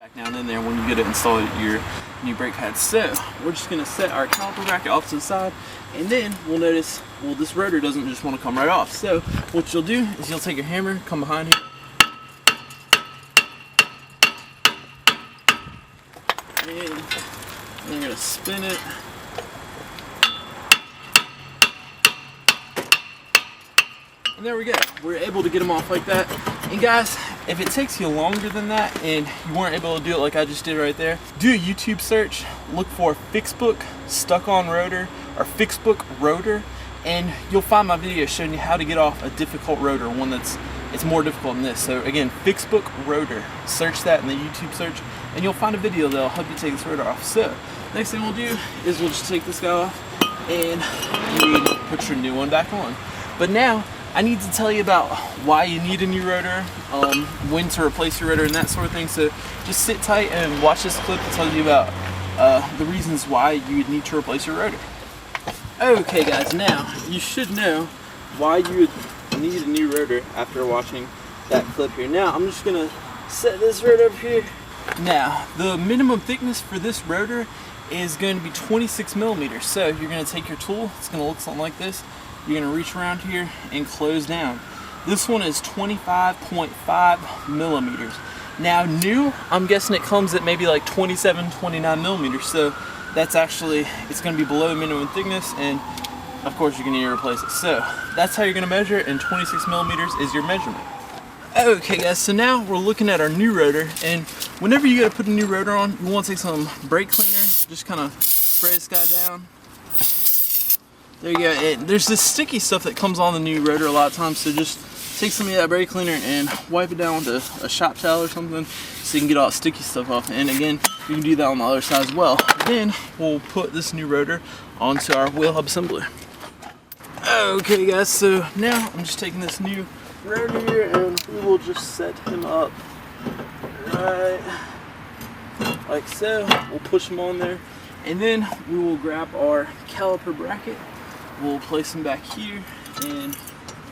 back down in there when you get it installed your new brake pads. So we're just going to set our caliper bracket off to the side, and then we'll notice, well, this rotor doesn't just want to come right off. So what you'll do is you'll take your hammer, come behind here, and you're going to spin it. And there we go. We're able to get them off like that. And guys, if it takes you longer than that and you weren't able to do it like I just did right there, do a YouTube search, look for Fixbook stuck on rotor or Fixbook rotor, and you'll find my video showing you how to get off a difficult rotor, one it's more difficult than this. So again, Fixbook rotor, search that in the YouTube search and you'll find a video that'll help you take this rotor off. So next thing we'll do is we'll just take this guy off and you need to put your new one back on. But now I need to tell you about why you need a new rotor, when to replace your rotor and that sort of thing. So just sit tight and watch this clip to tell you about the reasons why you would need to replace your rotor. Okay guys, now you should know why you would need a new rotor after watching that clip here. Now I'm just going to set this rotor up here. Now the minimum thickness for this rotor is going to be 26 millimeters. So you're going to take your tool, it's going to look something like this. You're going to reach around here and close down. This one is 25.5 millimeters. Now new, I'm guessing it comes at maybe like 27, 29 millimeters. So that's actually, it's going to be below minimum thickness, and of course you're going to need to replace it. So that's how you're going to measure it, and 26 millimeters is your measurement. Okay guys, so now we're looking at our new rotor, and whenever you got to put a new rotor on, you want to take some brake cleaner, just kind of spray this guy down. There you go. There's this sticky stuff that comes on the new rotor a lot of times, so just take some of that brake cleaner and wipe it down with a shop towel or something so you can get all that sticky stuff off. And again, you can do that on the other side as well. Then we'll put this new rotor onto our wheel hub assembly. Okay guys, so now I'm just taking this new rotor here and we will just set him up right like so. We'll push him on there, and then we will grab our caliper bracket. We'll place them back here, and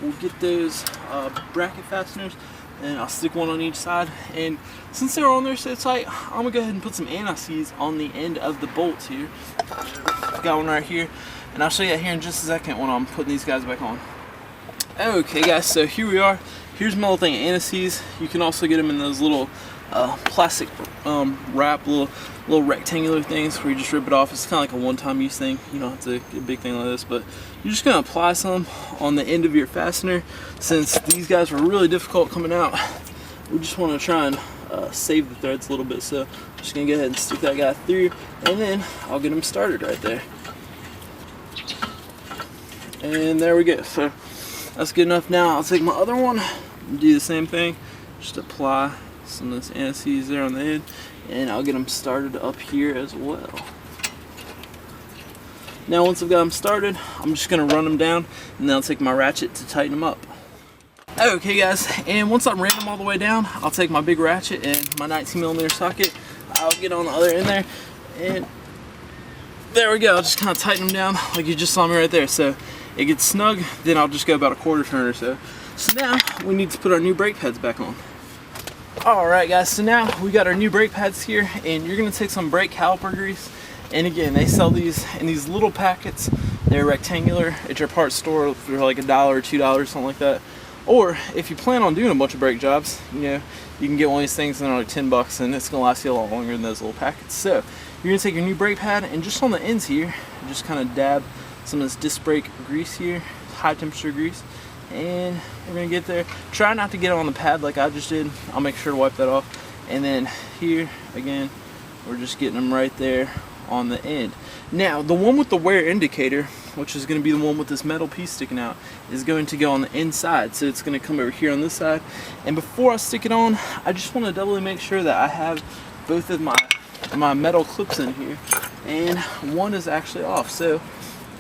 we'll get those bracket fasteners, and I'll stick one on each side. And since they're on there so tight, I'm gonna go ahead and put some anti-seize on the end of the bolts here. Got one right here, and I'll show you here in just a second when I'm putting these guys back on. Okay guys, so here we are. Here's my little thing of anti-seize. You can also get them in those little plastic wrap, little rectangular things where you just rip it off. It's kind of like a one-time use thing. You don't have to get a big thing like this, but you're just going to apply some on the end of your fastener. Since these guys were really difficult coming out, we just want to try and save the threads a little bit. So I'm just going to go ahead and stick that guy through, and then I'll get them started right there. And there we go. So that's good enough. Now I'll take my other one and do the same thing. Just apply some of this anti-seize there on the end, and I'll get them started up here as well. Now once I've got them started, I'm just going to run them down, and then I'll take my ratchet to tighten them up. Okay guys, and once I've ran them all the way down, I'll take my big ratchet and my 19mm socket. I'll get on the other end there, and there we go. I'll just kind of tighten them down like you just saw me right there. So it gets snug, then I'll just go about a quarter turn or so. So now we need to put our new brake pads back on. Alright guys, so now we got our new brake pads here, and you're going to take some brake caliper grease. And again, they sell these in these little packets. They're rectangular at your parts store for like $1 or $2, something like that. Or if you plan on doing a bunch of brake jobs, you know, you can get one of these things and they're like $10, and it's going to last you a lot longer than those little packets. So you're going to take your new brake pad, and just on the ends here, just kind of dab some of this disc brake grease here, high temperature grease. And we're going to get there. Try not to get on the pad like I just did. I'll make sure to wipe that off. And then here, again, we're just getting them right there on the end. Now, the one with the wear indicator, which is going to be the one with this metal piece sticking out, is going to go on the inside. So it's going to come over here on this side. And before I stick it on, I just want to doubly make sure that I have both of my metal clips in here. And one is actually off. So,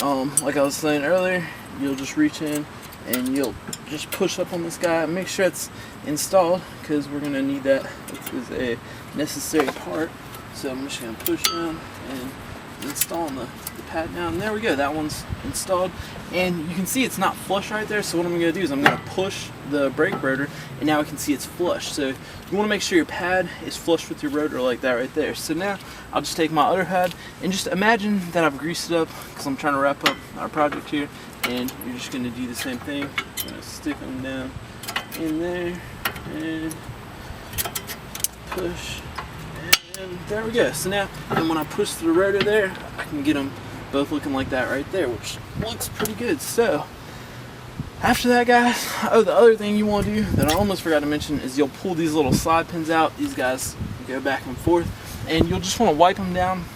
like I was saying earlier, you'll just reach in and you'll just push up on this guy and make sure it's installed, because we're going to need that. It is a necessary part. So I'm just going to push down and installing the pad down. And there we go, that one's installed. And you can see it's not flush right there, so what I'm going to do is I'm going to push the brake rotor, and now I can see it's flush. So you want to make sure your pad is flush with your rotor like that right there. So now I'll just take my other pad and just imagine that I've greased it up, because I'm trying to wrap up our project here, and you're just going to do the same thing. I'm going to stick them down in there and push, and there we go. So now, and when I push the rotor there, I can get them both looking like that right there, which looks pretty good. So after that, guys, oh, the other thing you want to do that I almost forgot to mention is you'll pull these little slide pins out. These guys go back and forth, and you'll just want to wipe them down.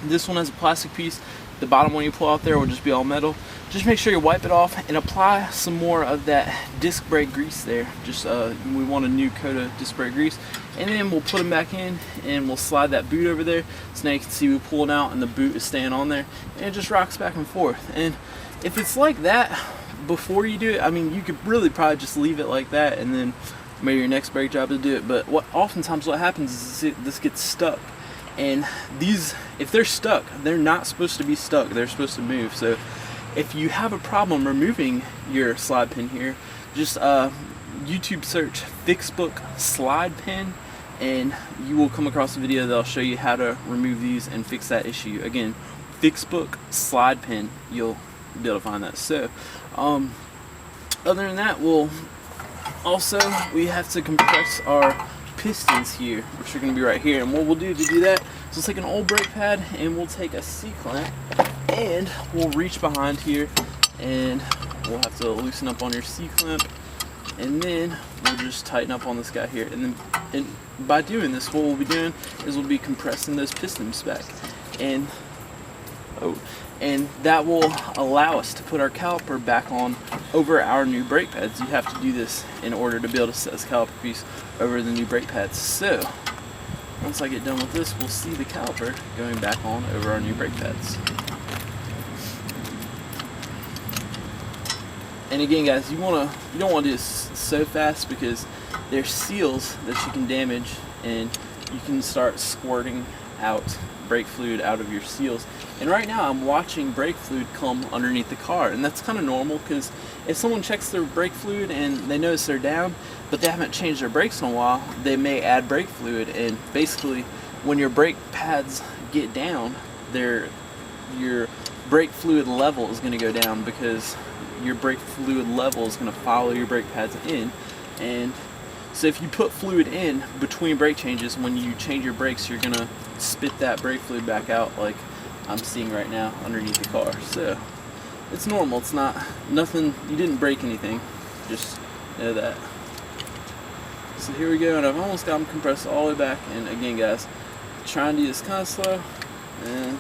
This one has a plastic piece. The bottom one you pull out there will just be all metal. Just make sure you wipe it off and apply some more of that disc brake grease there. Just we want a new coat of disc brake grease, and then we'll put them back in and we'll slide that boot over there. So now you can see we pull it out and the boot is staying on there, and it just rocks back and forth. And if it's like that before you do it, I mean, you could really probably just leave it like that, and then maybe your next brake job to do it. But oftentimes what happens is this gets stuck. And these, if they're stuck, they're not supposed to be stuck. They're supposed to move. So if you have a problem removing your slide pin here, just YouTube search Fixbook slide pin, and you will come across a video that'll show you how to remove these and fix that issue. Again, Fixbook slide pin, you'll be able to find that. So other than that, we have to compress our pistons here, which are going to be right here. And what we'll do to do that is we'll take an old brake pad and we'll take a C-clamp and we'll reach behind here, and we'll have to loosen up on your C-clamp, and then we'll just tighten up on this guy here. And by doing this, what we'll be doing is we'll be compressing those pistons back, and that will allow us to put our caliper back on over our new brake pads. You have to do this in order to be able to set this caliper piece over the new brake pads. So once I get done with this, we'll see the caliper going back on over our new brake pads. And again, guys, you don't want to do this so fast, because there's seals that you can damage, and you can start squirting out brake fluid out of your seals. And right now I'm watching brake fluid come underneath the car, and that's kind of normal, because if someone checks their brake fluid and they notice they're down but they haven't changed their brakes in a while, they may add brake fluid. And basically when your brake pads get down, your brake fluid level is going to go down, because your brake fluid level is going to follow your brake pads in. And so if you put fluid in between brake changes, when you change your brakes, you're going to spit that brake fluid back out like I'm seeing right now underneath the car. So it's normal. It's nothing, you didn't break anything, just know that. So here we go, and I've almost got them compressed all the way back. And again, guys, try and do this kind of slow, and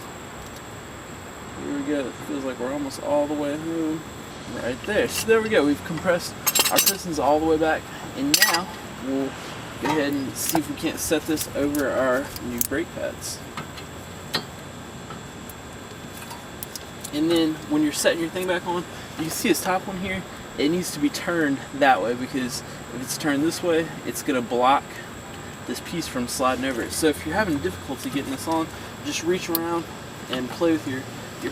here we go. It feels like we're almost all the way home right there. So there we go, we've compressed our pistons all the way back, and now we'll go ahead and see if we can't set this over our new brake pads. And then when you're setting your thing back on, you can see this top one here, it needs to be turned that way, because if it's turned this way, it's going to block this piece from sliding over it. So if you're having difficulty getting this on, just reach around and play with your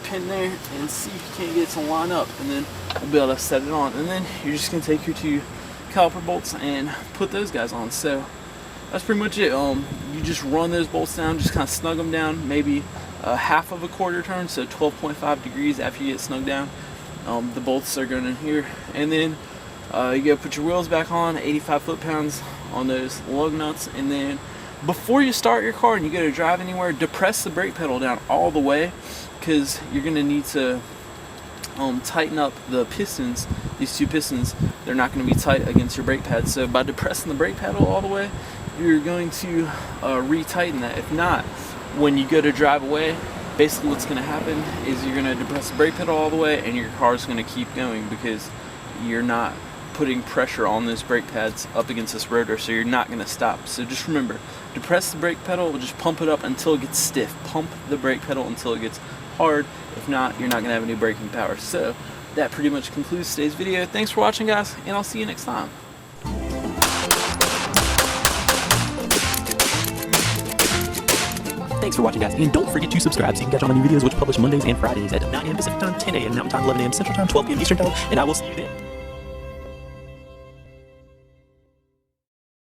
pin there and see if you can't get it to line up, and then we'll be able to set it on. And then you're just going to take your two caliper bolts and put those guys on. So that's pretty much it. You just run those bolts down, just kind of snug them down, maybe half of a quarter turn, so 12.5 degrees after you get snug down. The bolts are going in here, and then you go put your wheels back on, 85 foot-pounds on those lug nuts. And then before you start your car and you go to drive anywhere, depress the brake pedal down all the way, because you're going to need to tighten up the pistons. These two pistons, they're not going to be tight against your brake pad. So by depressing the brake pedal all the way, you're going to retighten that. If not, when you go to drive away, basically what's going to happen is you're going to depress the brake pedal all the way, and your car's going to keep going, because you're not putting pressure on those brake pads up against this rotor, so you're not going to stop. So just remember, depress the brake pedal, just pump it up until it gets stiff. Pump the brake pedal until it gets hard. If not, you're not going to have any braking power. So that pretty much concludes today's video. Thanks for watching, guys, and I'll see you next time. Thanks for watching, guys, and don't forget to subscribe so you can catch all my new videos, which publish Mondays and Fridays at 9 a.m. Pacific Time, 10 a.m. Mountain Time, 11 a.m. Central Time, 12 p.m. Eastern Time, and I will see you then.